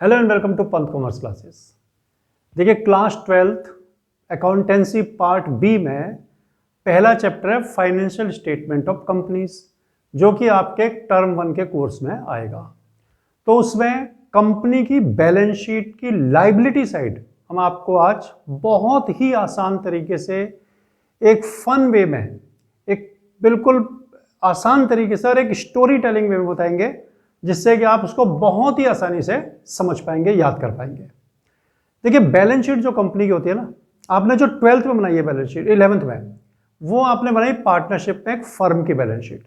Hello and welcome to Pant commerce classes. देखिए class 12th accountancy part B में पहला chapter है फाइनेंशियल स्टेटमेंट ऑफ कंपनीज, जो कि आपके टर्म 1 के कोर्स में आएगा। तो उसमें कंपनी की बैलेंस शीट की लाइबिलिटी साइड हम आपको आज बहुत ही आसान तरीके से एक फन वे में, एक बिल्कुल आसान तरीके से और एक स्टोरी टेलिंग वे में बताएंगे, जिससे कि आप उसको बहुत ही आसानी से समझ पाएंगे, याद कर पाएंगे। देखिए बैलेंस शीट जो कंपनी की होती है ना, आपने जो 12th में बनाई है बैलेंस शीट, 11th में वो आपने बनाई पार्टनरशिप में एक फर्म की बैलेंस शीट,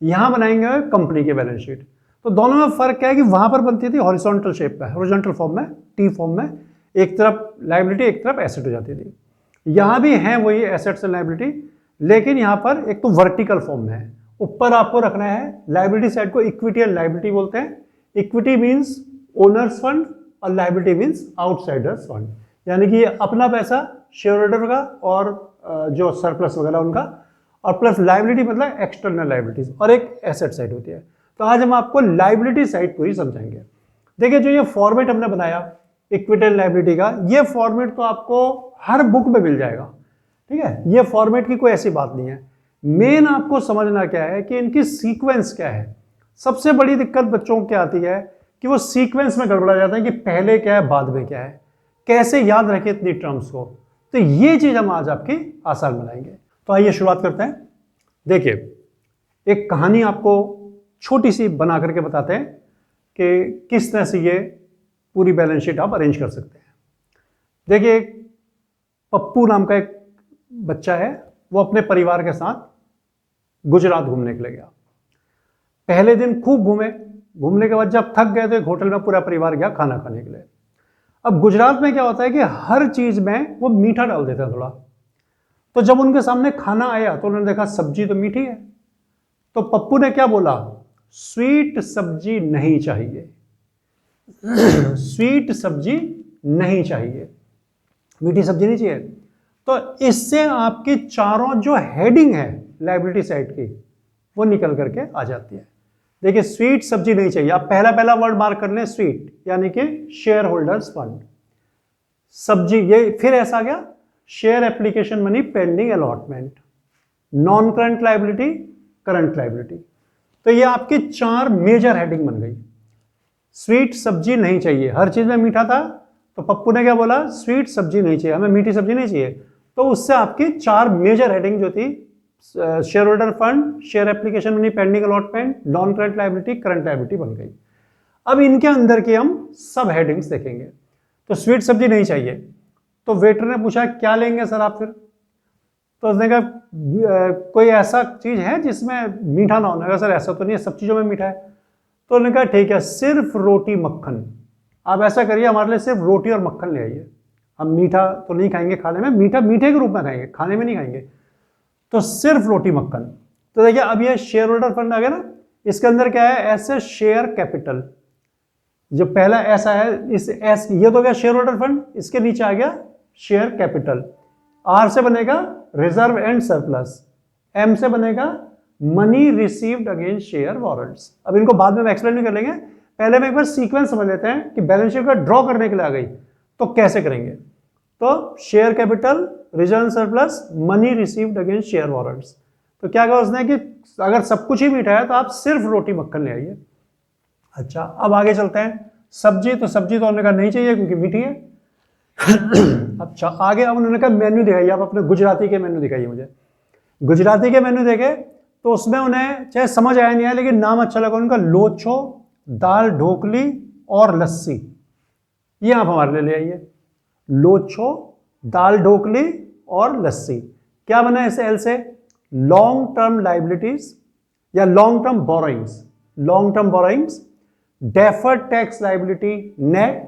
यहां बनाएंगे कंपनी की बैलेंस शीट। तो दोनों में फर्क क्या है कि वहां पर बनती थी हॉरिजॉन्टल शेप में, हॉरिजॉन्टल फॉर्म में, टी फॉर्म में, एक तरफ लायबिलिटी एक तरफ एसेट हो जाती थी। यहां भी है वही एसेट्स एंड लायबिलिटी, लेकिन यहां पर एक तो वर्टिकल फॉर्म में है। ऊपर आपको रखना है लायबिलिटी साइड को इक्विटी एंड लायबिलिटी बोलते हैं। इक्विटी मींस ओनर्स फंड और लायबिलिटी मींस आउटसाइडर्स फंड, यानी कि अपना पैसा शेयर होल्डर का और जो सरप्लस वगैरह उनका, और प्लस लायबिलिटी मतलब एक्सटर्नल लायबिलिटीज, और एक एसेट साइड होती है। तो आज हम आपको लायबिलिटी साइड पूरी समझाएंगे। देखिए जो ये फॉर्मेट हमने बनाया इक्विटी एंड लायबिलिटी का, ये फॉर्मेट तो आपको हर बुक में मिल जाएगा, ठीक है। ये फॉर्मेट की कोई ऐसी बात नहीं है। मेन आपको समझना क्या है कि इनकी सीक्वेंस क्या है। सबसे बड़ी दिक्कत बच्चों को क्या आती है कि वो सीक्वेंस में गड़बड़ा जाता है कि पहले क्या है बाद में क्या है, कैसे याद रखें इतनी टर्म्स को। तो ये चीज हम आज आपकी आसान बनाएंगे। तो आइए शुरुआत करते हैं। देखिए एक कहानी आपको छोटी सी बना करके बताते हैं कि किस तरह से ये पूरी बैलेंस शीट आप अरेंज कर सकते हैं। देखिए पप्पू नाम का एक बच्चा है, वो अपने परिवार के साथ गुजरात घूमने के लिए गया। पहले दिन खूब घूमने के बाद जब थक गए तो एक होटल में पूरा परिवार गया खाना खाने के लिए। अब गुजरात में क्या होता है कि हर चीज में वो मीठा डाल देता है थोड़ा। तो जब उनके सामने खाना आया तो उन्होंने देखा सब्जी तो मीठी है। तो पप्पू ने क्या बोला, स्वीट सब्जी नहीं चाहिए, स्वीट सब्जी नहीं चाहिए, मीठी सब्जी नहीं चाहिए। तो इससे आपकी चारों जो हेडिंग है लायबिलिटी साइड की वो निकल करके आ जाती है। देखिए स्वीट सब्जी नहीं चाहिए, आप पहला वर्ड मार्क कर लें स्वीट, यानी कि शेयर होल्डर्स फंड। सब्जी ये फिर ऐसा गया, share application money pending allotment, non current liability, current liability. तो ये आपकी 4 मेजर हेडिंग बन गई। स्वीट सब्जी नहीं चाहिए, हर चीज में मीठा था, तो पप्पू ने क्या बोला, स्वीट सब्जी नहीं चाहिए, हमें मीठी सब्जी नहीं चाहिए। तो उससे आपकी 4 मेजर हेडिंग जो थी, share holder fund, share application money pending allotment, non current liability, current liability बन गई। अब इनके अंदर की हम सब हेडिंग्स देखेंगे। तो स्वीट सब्जी नहीं चाहिए, तो वेटर ने पूछा क्या लेंगे सर आप फिर। तो उसने कहा कोई ऐसा चीज है जिसमें मीठा ना होना। सर ऐसा तो नहीं है, सब चीजों में मीठा है। तो उन्होंने कहा ठीक है, सिर्फ रोटी मक्खन, आप ऐसा करिए हमारे लिए सिर्फ रोटी और मक्खन ले आइए, हम मीठा तो नहीं खाएंगे, खाने में मीठा मीठे के रूप में खाएंगे, खाने में नहीं खाएंगे, तो सिर्फ रोटी मक्खन। तो देखिए अब ये शेयर होल्डर फंड आ गया ना, इसके अंदर क्या है, ऐसे शेयर कैपिटल, जो पहला ऐसा है इस एस, ये तो गया शेयर होल्डर फंड, इसके नीचे आ गया शेयर कैपिटल। आर से बनेगा रिजर्व एंड सरप्लस, एम से बनेगा money received against share warrants. अब इनको बाद में एक्सप्लेन भी कर लेंगे, पहले हम एक बार सीक्वेंस समझ लेते हैं कि बैलेंस शीट का ड्रॉ करने के लिए आ गई तो कैसे करेंगे। तो share capital, reserve surplus, money received against share warrants. तो क्या कहा उसने कि अगर सब कुछ ही मीठा है तो आप सिर्फ रोटी मक्खन ले आइए। अच्छा अब आगे चलते हैं। सब्जी, तो सब्जी तो उन्होंने कहा नहीं चाहिए क्योंकि मीठी है। अच्छा आगे अब उन्होंने कहा मेन्यू दिखाइए, आप अपने गुजराती के मेन्यू दिखाइए मुझे। गुजराती के मेन्यू देखे तो उसमें उन्हें चाहे समझ आया नहीं आया, लेकिन नाम अच्छा लगा उनका, लोचो, दाल ढोकली और लस्सी। ये आप हमारे लिए ले आइए, लोचो, दाल ढोकली और लस्सी। क्या बना है इसे एल से, लॉन्ग टर्म लाइबिलिटीज या long term borrowings, long term borrowings, deferred tax liability net,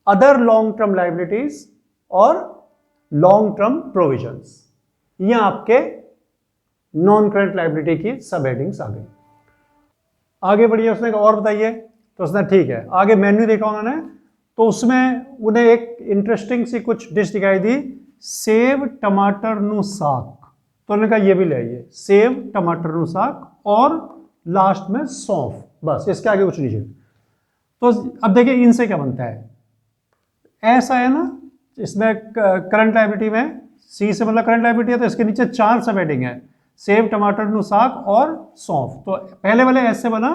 other long term liabilities और लॉन्ग टर्म प्रोविजंस। ये आपके नॉन करंट लाइबिलिटी की सब हेडिंग्स आ गई। आगे बढ़िए, उसने कहा और बताइए, तो उसने ठीक है। आगे मेन्यू देखा उन्होंने, तो उसमें उन्हें एक इंटरेस्टिंग सी कुछ डिश दिखाई दी, सेव टमाटर नु साग। तो उन्होंने कहा ये भी ले आइए, सेव टमाटर नु साग और लास्ट में सौंफ, बस इसके आगे कुछ नहीं चाहिए। तो अब देखिए इनसे क्या बनता है, ऐसा है ना, इसमें करंट लायबिलिटी में सी से मतलब करंट लायबिलिटी है, तो इसके नीचे 4 सब हेडिंग है, सेब, टमाटर, नु, साग और सौंफ। तो पहले वाले ऐसे बना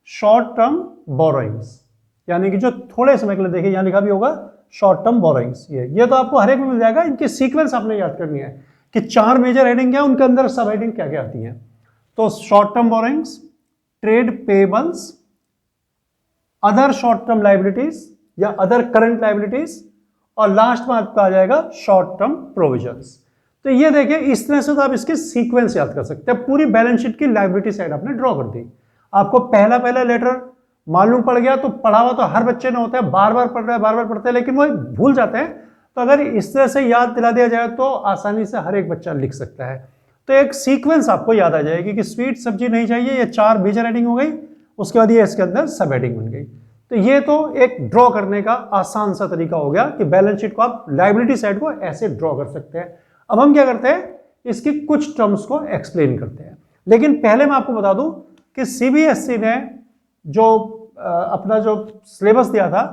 शॉर्ट टर्म बोरोइंग्स, यानी कि जो थोड़े समय के लिए, देखिए यहाँ लिखा भी होगा शॉर्ट टर्म बोरोइंग्स। ये तो आपको हर एक में मिल जाएगा, इनकी सीक्वेंस आपने याद करनी है कि 4 मेजर हेडिंग क्या, उनके अंदर सब हेडिंग क्या क्या आती हैं। तो short term borrowings, trade payables, other short term liabilities या अदर करंट लायबिलिटीज, और लास्ट में आपका आ जाएगा शॉर्ट टर्म प्रोविजंस। तो ये देखिए इस तरह से तो आप इसके सीक्वेंस याद कर सकते हैं। पूरी बैलेंस शीट की लायबिलिटी साइड आपने ड्रॉ कर दी। आपको पहला लेटर मालूम पड़ गया तो पढ़ा हुआ तो हर बच्चे ने होता है, बार बार पढ़ रहा है, बार बार पढ़ते हैं, लेकिन वो भूल जाते हैं। तो अगर इस तरह से याद दिला दिया जाए तो आसानी से हर एक बच्चा लिख सकता है। तो एक सीक्वेंस आपको याद आ जाएगी कि स्वीट सब्जी नहीं चाहिए, ये 4 मेजर हेडिंग हो गई, उसके बाद ये इसके अंदर सब हेडिंग बन गई। तो ये तो एक ड्रॉ करने का आसान सा तरीका हो गया कि बैलेंस शीट को आप लायबिलिटी साइड को ऐसे ड्रॉ कर सकते हैं। अब हम क्या करते हैं, इसकी कुछ टर्म्स को एक्सप्लेन करते हैं। लेकिन पहले मैं आपको बता दूं कि सीबीएसई ने जो अपना जो सिलेबस दिया था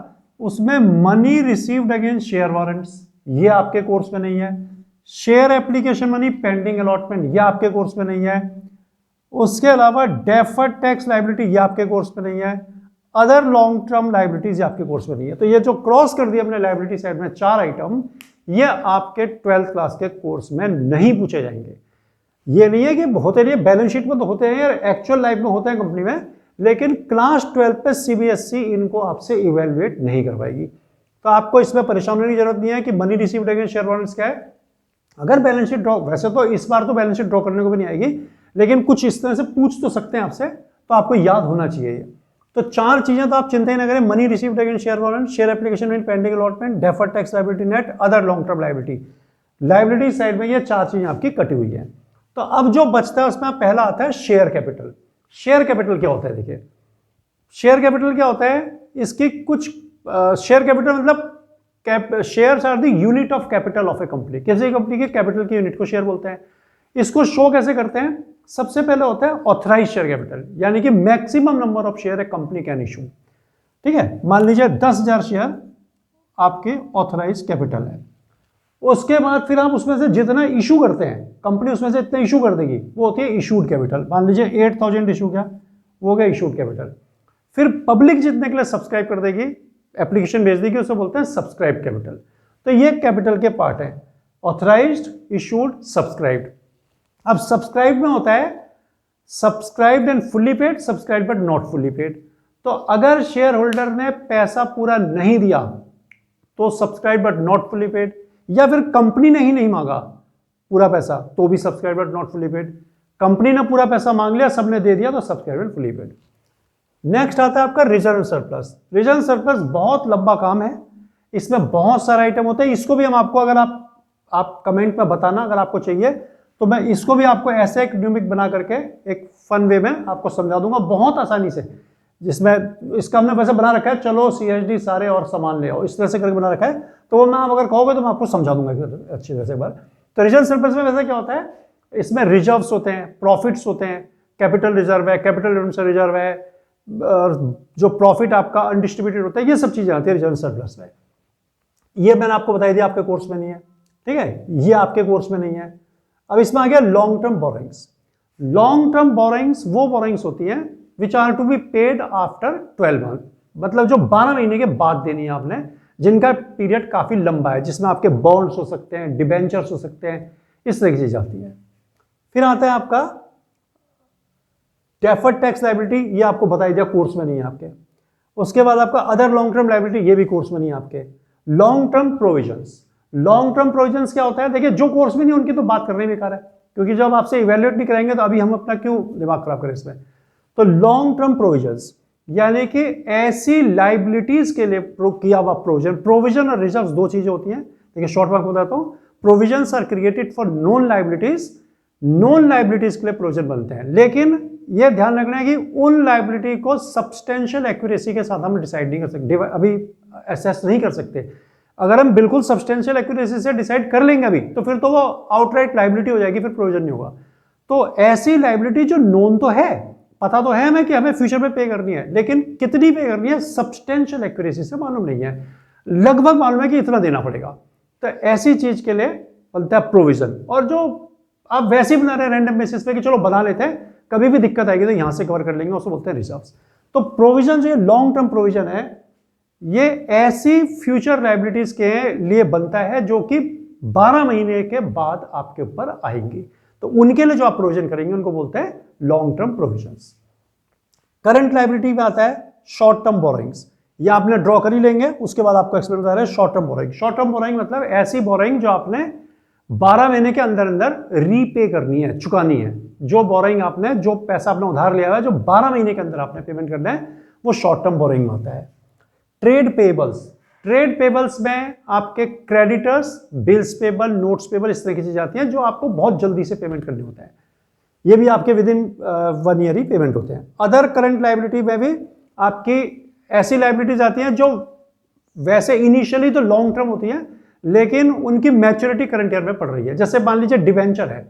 उसमें money received against share warrants ये आपके कोर्स में नहीं है, share application money pending allotment ये आपके कोर्स में नहीं है, उसके अलावा डेफर्ड टैक्स लायबिलिटी ये आपके कोर्स में नहीं है, अदर लॉन्ग टर्म लायबिलिटीज आपके कोर्स में नहीं है। तो ये जो क्रॉस कर दिया अपने लायबिलिटी साइड में 4 आइटम, ये आपके 12th क्लास के कोर्स में नहीं पूछे जाएंगे। ये नहीं है कि होते नहीं, बैलेंस शीट में तो होते हैं, एक्चुअल लाइफ में होते हैं कंपनी में, लेकिन क्लास 12 पे सीबीएसई इनको आपसे इवेल्युएट नहीं करवाएगी। तो आपको इसमें परेशान होने की जरूरत नहीं है कि money received against share warrants क्या है। अगर बैलेंस शीट ड्रॉ, वैसे तो इस बार तो बैलेंस शीट ड्रॉ करने को भी नहीं आएगी, लेकिन कुछ इस तरह से पूछ तो सकते हैं आपसे, तो आपको याद होना चाहिए ये। तो 4 चीजें तो आप चिंता ही ना करें, money received against share warrant, share application in pending allotment, deferred tax liability net, other long term liability. Liability side में ये 4 चीजें आपकी कटी हुई है। तो अब जो बचता है उसमें पहला आता है शेयर कैपिटल। शेयर कैपिटल क्या होता है, देखिए शेयर कैपिटल क्या होता है, इसकी कुछ शेयर कैपिटल मतलब shares are the unit of capital of a company. किसी कंपनी के कैपिटल की यूनिट को शेयर बोलते हैं। इसको शो कैसे करते हैं, सबसे पहले होता है ऑथराइज शेयर कैपिटल, यानी कि maximum number of share A company can issue. ठीक है, मान लीजिए 10,000 शेयर आपके ऑथराइज कैपिटल है। उसके बाद फिर आप उसमें से जितना इशू करते हैं, कंपनी उसमें से इतना इशू कर देगी, वो होती है इशूड कैपिटल। मान लीजिए 8,000 इशू किया, वो हो गया इशूड कैपिटल। फिर पब्लिक जितने के लिए सब्सक्राइब कर देगी, एप्लीकेशन भेज देगी, उसे बोलते हैं सब्सक्राइब कैपिटल। तो ये कैपिटल के पार्ट है, ऑथराइज्ड, इशूड, सब्सक्राइब्ड। अब सब्सक्राइब में होता है subscribed and fully paid, subscribe but not fully paid. तो अगर शेयर होल्डर ने पैसा पूरा नहीं दिया तो subscribe but not fully paid, या फिर कंपनी ने ही नहीं मांगा पूरा पैसा तो भी subscribe but not fully paid. Company ने पूरा पैसा मांग लिया, सबने दे दिया, तो subscribe but fully paid. Next आता है आपका रिजर्व सरप्लस। रिजर्व सरप्लस बहुत लंबा काम है, इसमें बहुत सारे आइटम होते हैं। इसको भी हम आपको, अगर आप कमेंट में बताना अगर आपको चाहिए, तो मैं इसको भी आपको ऐसे एक न्यूमिक बना करके एक फन वे में आपको समझा दूंगा बहुत आसानी से, जिसमें इसका हमने वैसे बना रखा है, चलो CSD सारे और सामान ले आओ, इस तरह से करके बना रखा है। तो वो मैं आप अगर कहोगे तो मैं आपको समझा दूंगा अच्छी तरह से एक बार। तो रिजर्व सरप्लस में वैसे क्या होता है, इसमें रिजर्व्स होते हैं, प्रॉफिट्स होते हैं, कैपिटल रिजर्व है, कैपिटल रिजर्व है, जो प्रॉफिट आपका अनडिस्ट्रीब्यूटेड होता है, ये सब चीजें आती है रिजर्व सरप्लस में। ये मैंने आपको बताई दी, आपके कोर्स में नहीं है, ठीक है, ये आपके कोर्स में नहीं है। अब इसमें आ गया long term borrowings. Long term borrowings वो बोरोइंग्स होती हैं which are to be paid after 12 month, मतलब जो 12 महीने के बाद देनी है आपने, जिनका पीरियड काफी लंबा है, जिसमें आपके बॉन्ड्स हो सकते हैं, डिबेंचर्स हो सकते हैं, इस तरह की चीज आती है। फिर आता है आपका डेफर्ड टैक्स लायबिलिटी, ये आपको बताई दिया, कोर्स में नहीं है आपके। उसके बाद आपका अदर लॉन्ग टर्म लायबिलिटी, ये भी कोर्स में नहीं है आपके। Long term provisions, long term provisions क्या होता है, देखिए जो कोर्स में नहीं उनकी तो बात करनी बेकार है, क्योंकि जब आपसे इवैल्यूएट नहीं कराएंगे तो अभी हम अपना क्यों दिमाग खराब करें इसमें। तो लॉन्ग टर्म प्रोविजंस यानी कि ऐसी लाइबिलिटीज के लिए किया हुआ प्रोविजन। प्रोविजन और रिजर्व्स दो चीजें होती हैं, देखिए शॉर्ट में बताता हूं। Provisions are created for non liabilities, non liabilities के लिए प्रोविजन बनते हैं, लेकिन यह ध्यान रखना है कि उन लाइबिलिटी को सब्सटेंशियल एक्यूरेसी के साथ हम डिसाइड नहीं कर सकते, अभी असेस नहीं कर सकते। अगर हम बिल्कुल सब्सटेंशियल एक्यूरेसी से डिसाइड कर लेंगे अभी, तो फिर तो वो आउटराइट लाइबिलिटी हो जाएगी, फिर प्रोविजन नहीं होगा। तो ऐसी लाइबिलिटी जो नोन तो है पता तो है हमें कि हमें फ्यूचर में पे करनी है, लेकिन कितनी पे करनी है सब्सटेंशियल एक्यूरेसी से मालूम नहीं है, लगभग मालूम है कि इतना देना पड़ेगा। तो ऐसी चीज के लिए बनता है प्रोविजन। और जो आप वैसे ही बना रहे हैं रैंडम बेसिस पे कि चलो बना लेते हैं, कभी भी दिक्कत आएगी तो यहां से कवर कर लेंगे, उसको बोलते हैं रिजर्व्स। तो प्रोविजन जो लॉन्ग टर्म प्रोविजन है, ये ऐसी फ्यूचर लायबिलिटीज के लिए बनता है जो कि 12 महीने के बाद आपके ऊपर आएंगी। तो उनके लिए जो आप प्रोविजन करेंगे उनको बोलते हैं long term provisions. Current liability में आता है शॉर्ट टर्म बोरोइंग्स। ये आपने ड्रॉ कर ही लेंगे, उसके बाद आपको एक्सप्लेन बता रहे हैं short term borrowing. Short term borrowing मतलब ऐसी बोरोइंग जो आपने 12 महीने के अंदर अंदर रीपे करनी है, चुकानी है। जो बोरोइंग आपने, जो पैसा आपने उधार लिया हुआ है, जो 12 महीने के अंदर आपने पेमेंट करना है, वो शॉर्ट टर्म बोरोइंग में होता है। ट्रेड पेबल्स, ट्रेड पेबल्स में आपके creditors, bills payable, notes payable, इस तरह की चीजें आती हैं जो आपको बहुत जल्दी से पेमेंट करनी होता है। ये भी आपके with in 1 year he payment होते हैं। अदर करंट लायबिलिटी में भी आपकी ऐसी लायबिलिटीज आती हैं जो वैसे इनिशियली तो लॉन्ग टर्म होती हैं, लेकिन उनकी मैच्योरिटी करंट ईयर में पड़ रही है। जैसे मान लीजिए डिवेंचर है,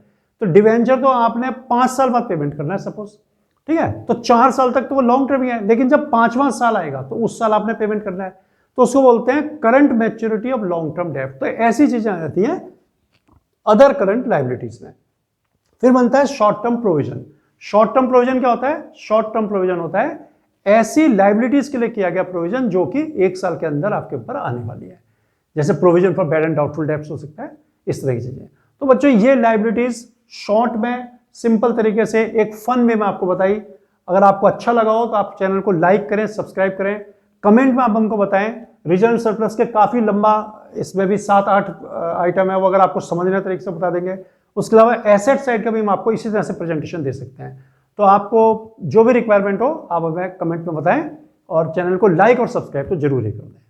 तो डिवेंचर तो आपने 5 साल बाद पेमेंट करना है सपोज, ठीक है, तो 4 साल तक तो वो लॉन्ग टर्म ही है, लेकिन जब 5वां साल आएगा तो उस साल आपने पेमेंट करना है, तो उसको बोलते हैं current maturity of long term debt. तो ऐसी चीजें आ जाती हैं अदर करंट लायबिलिटीज में। फिर बनता है short term provision. Short term provision क्या होता है? शॉर्ट टर्म प्रोविजन होता है ऐसी लायबिलिटीज के लिए किया गया प्रोविजन जो कि 1 साल के अंदर आपके ऊपर आने वाली है। जैसे provision for bad and doubtful debts हो सकता है, इस तरह की चीजें। तो बच्चों ये लायबिलिटीज शॉर्ट में सिंपल तरीके से एक फन वे में आपको बताई। अगर आपको अच्छा लगा हो तो आप चैनल को लाइक करें, सब्सक्राइब करें, कमेंट में आप हमको बताएं। रिजर्व सरप्लस के काफी लंबा, इसमें भी 7-8 आइटम है, वो अगर आपको समझने तरीके से बता देंगे। उसके अलावा एसेट साइड का भी हम आपको इसी तरह से प्रेजेंटेशन दे सकते हैं। तो आपको जो भी रिक्वायरमेंट हो आप हमें कमेंट में बताएं, और चैनल को लाइक और सब्सक्राइब तो जरूर ही कर दें।